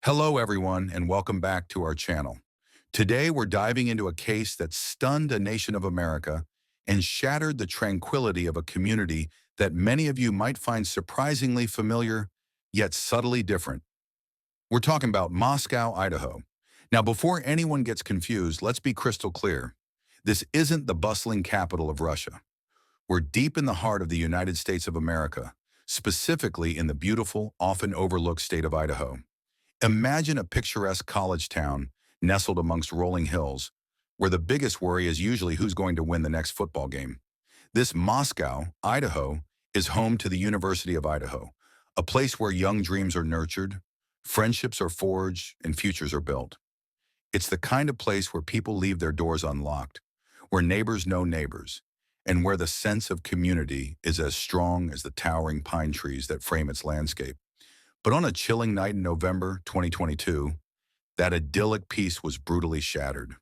Hello, everyone, and welcome back to our channel. Today, we're diving into a case that stunned a nation of America and shattered the tranquility of a community that many of you might find surprisingly familiar, yet subtly different. We're talking about Moscow, Idaho. Now, before anyone gets confused, let's be crystal clear. This isn't the bustling capital of Russia. We're deep in the heart of the United States of America, specifically in the beautiful, often overlooked state of Idaho. Imagine a picturesque college town nestled amongst rolling hills, where the biggest worry is usually who's going to win the next football game. This Moscow, Idaho, is home to the University of Idaho, a place where young dreams are nurtured, friendships are forged, and futures are built. It's the kind of place where people leave their doors unlocked, where neighbors know neighbors, and where the sense of community is as strong as the towering pine trees that frame its landscape. But on a chilling night in November 2022, that idyllic peace was brutally shattered.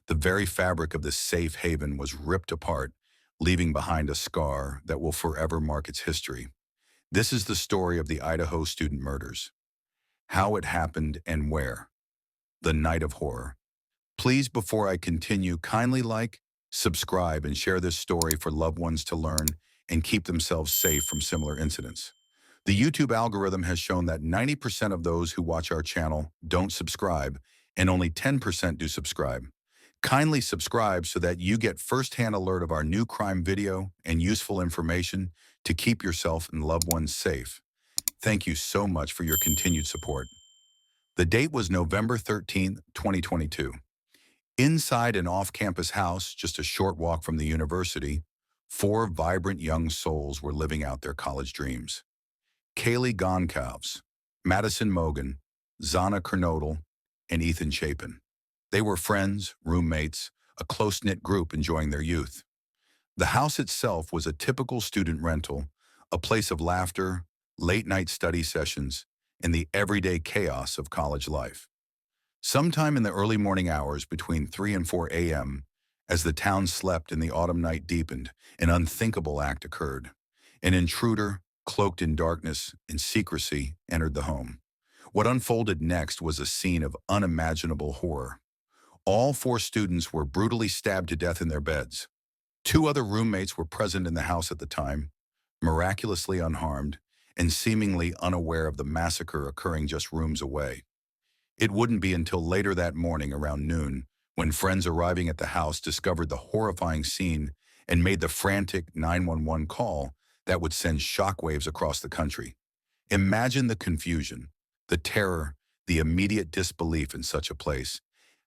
The very fabric of this safe haven was ripped apart, leaving behind a scar that will forever mark its history. This is the story of the Idaho student murders. How it happened and where. The night of horror. Please, before I continue, kindly like, subscribe, and share this story for loved ones to learn and keep themselves safe from similar incidents. The YouTube algorithm has shown that 90% of those who watch our channel don't subscribe, and only 10% do subscribe. Kindly subscribe so that you get first-hand alert of our new crime video and useful information to keep yourself and loved ones safe. Thank you so much for your continued support. The date was November 13th, 2022. Inside an off-campus house, just a short walk from the university, four vibrant young souls were living out their college dreams. Kaylee Goncalves, Madison Mogan, Zana Kernodle, and Ethan Chapin. They were friends, roommates, a close-knit group enjoying their youth. The house itself was a typical student rental, a place of laughter, late-night study sessions, and the everyday chaos of college life. Sometime in the early morning hours between 3 and 4 a.m., as the town slept and the autumn night deepened, an unthinkable act occurred. An intruder, cloaked in darkness and secrecy, entered the home. What unfolded next was a scene of unimaginable horror. All four students were brutally stabbed to death in their beds. Two other roommates were present in the house at the time, miraculously unharmed and seemingly unaware of the massacre occurring just rooms away. It wouldn't be until later that morning around noon when friends arriving at the house discovered the horrifying scene and made the frantic 911 call that would send shockwaves across the country. Imagine the confusion, the terror, the immediate disbelief in such a place.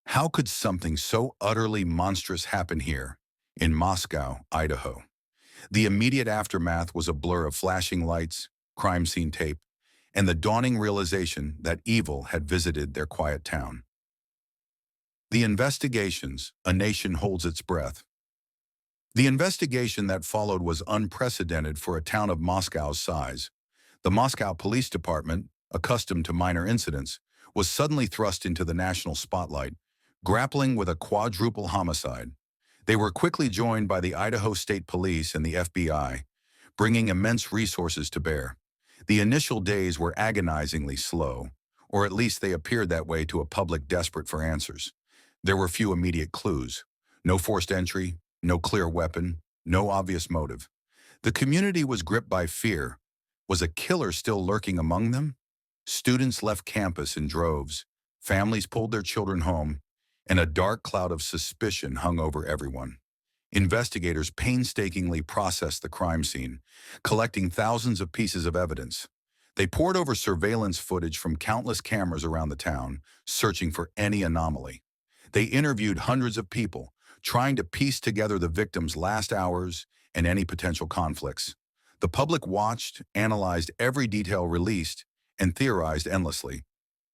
How could something so utterly monstrous happen here, in Moscow, Idaho? The immediate aftermath was a blur of flashing lights, crime scene tape, and the dawning realization that evil had visited their quiet town. The investigations, a nation holds its breath. The investigation that followed was unprecedented for a town of Moscow's size. The Moscow Police Department, accustomed to minor incidents, was suddenly thrust into the national spotlight, grappling with a quadruple homicide. They were quickly joined by the Idaho State Police and the FBI, bringing immense resources to bear. The initial days were agonizingly slow, or at least they appeared that way to a public desperate for answers. There were few immediate clues. No forced entry, no clear weapon, no obvious motive. The community was gripped by fear. Was a killer still lurking among them? Students left campus in droves. Families pulled their children home, and a dark cloud of suspicion hung over everyone. Investigators painstakingly processed the crime scene, collecting thousands of pieces of evidence. They pored over surveillance footage from countless cameras around the town, searching for any anomaly. They interviewed hundreds of people, trying to piece together the victim's last hours and any potential conflicts. The public watched, analyzed every detail released, and theorized endlessly.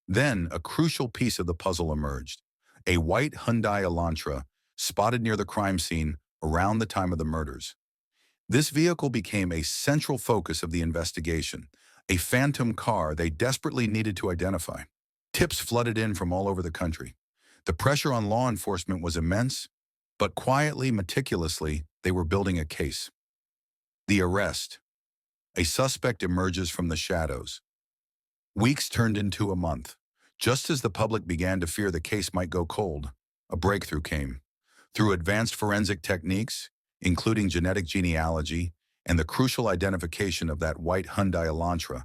Then, a crucial piece of the puzzle emerged. A white Hyundai Elantra, spotted near the crime scene around the time of the murders. This vehicle became a central focus of the investigation, a phantom car they desperately needed to identify. Tips flooded in from all over the country. The pressure on law enforcement was immense, but quietly, meticulously, they were building a case. The arrest. A suspect emerges from the shadows. Weeks turned into a month. Just as the public began to fear the case might go cold, a breakthrough came. Through advanced forensic techniques, including genetic genealogy and the crucial identification of that white Hyundai Elantra,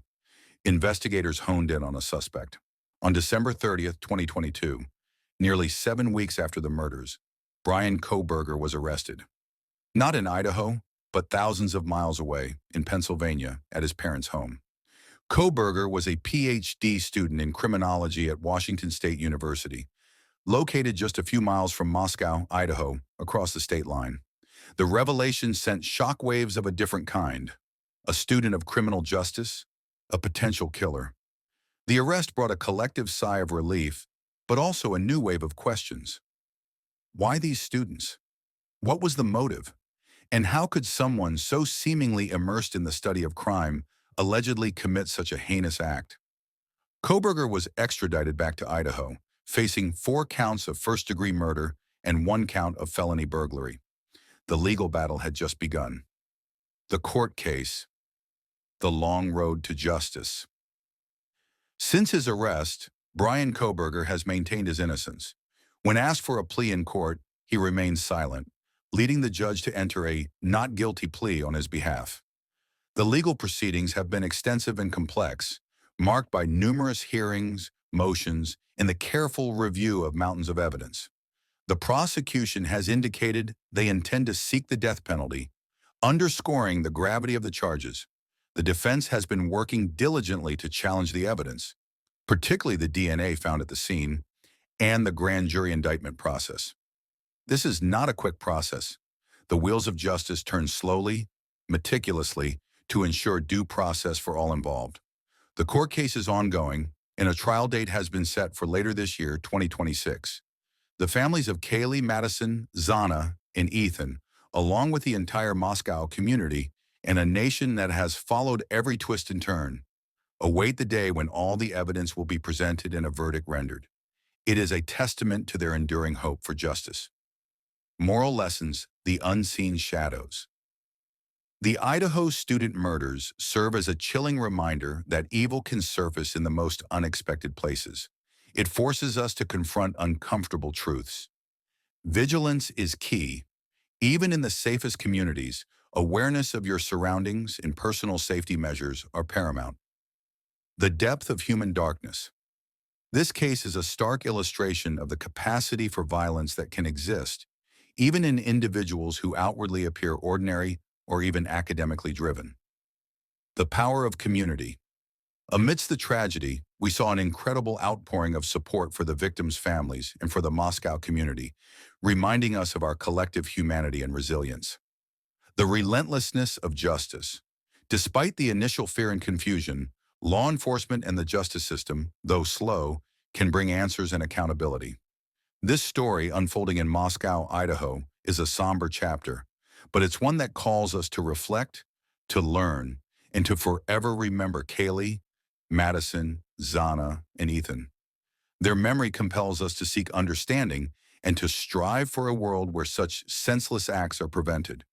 investigators honed in on a suspect. On December 30th, 2022, nearly 7 weeks after the murders, Brian Koberger was arrested. Not in Idaho, but thousands of miles away, in Pennsylvania, at his parents' home. Koberger was a PhD student in criminology at Washington State University, located just a few miles from Moscow, Idaho, across the state line. The revelation sent shockwaves of a different kind. A student of criminal justice, a potential killer. The arrest brought a collective sigh of relief, but also a new wave of questions. Why these students? What was the motive? And how could someone so seemingly immersed in the study of crime allegedly commit such a heinous act? Koberger was extradited back to Idaho, facing 4 counts of first-degree murder and 1 count of felony burglary. The legal battle had just begun. The court case, the long road to justice. Since his arrest, Brian Koberger has maintained his innocence. When asked for a plea in court, he remained silent, leading the judge to enter a not guilty plea on his behalf. The legal proceedings have been extensive and complex, marked by numerous hearings, motions, and the careful review of mountains of evidence. The prosecution has indicated they intend to seek the death penalty, underscoring the gravity of the charges. The defense has been working diligently to challenge the evidence, particularly the DNA found at the scene and the grand jury indictment process. This is not a quick process. The wheels of justice turn slowly, meticulously, to ensure due process for all involved. The court case is ongoing, and a trial date has been set for later this year, 2026. The families of Kaylee, Madison, Zana, and Ethan, along with the entire Moscow community and a nation that has followed every twist and turn, await the day when all the evidence will be presented and a verdict rendered. It is a testament to their enduring hope for justice. Moral lessons: the unseen shadows. The Idaho student murders serve as a chilling reminder that evil can surface in the most unexpected places. It forces us to confront uncomfortable truths. Vigilance is key. Even in the safest communities, awareness of your surroundings and personal safety measures are paramount. The depth of human darkness. This case is a stark illustration of the capacity for violence that can exist, even in individuals who outwardly appear ordinary or even academically driven. The power of community. Amidst the tragedy, we saw an incredible outpouring of support for the victims' families and for the Moscow community, reminding us of our collective humanity and resilience. The relentlessness of justice. Despite the initial fear and confusion, law enforcement and the justice system, though slow, can bring answers and accountability. This story, unfolding in Moscow, Idaho, is a somber chapter, but it's one that calls us to reflect, to learn, and to forever remember Kaylee, Madison, Zana, and Ethan. Their memory compels us to seek understanding and to strive for a world where such senseless acts are prevented.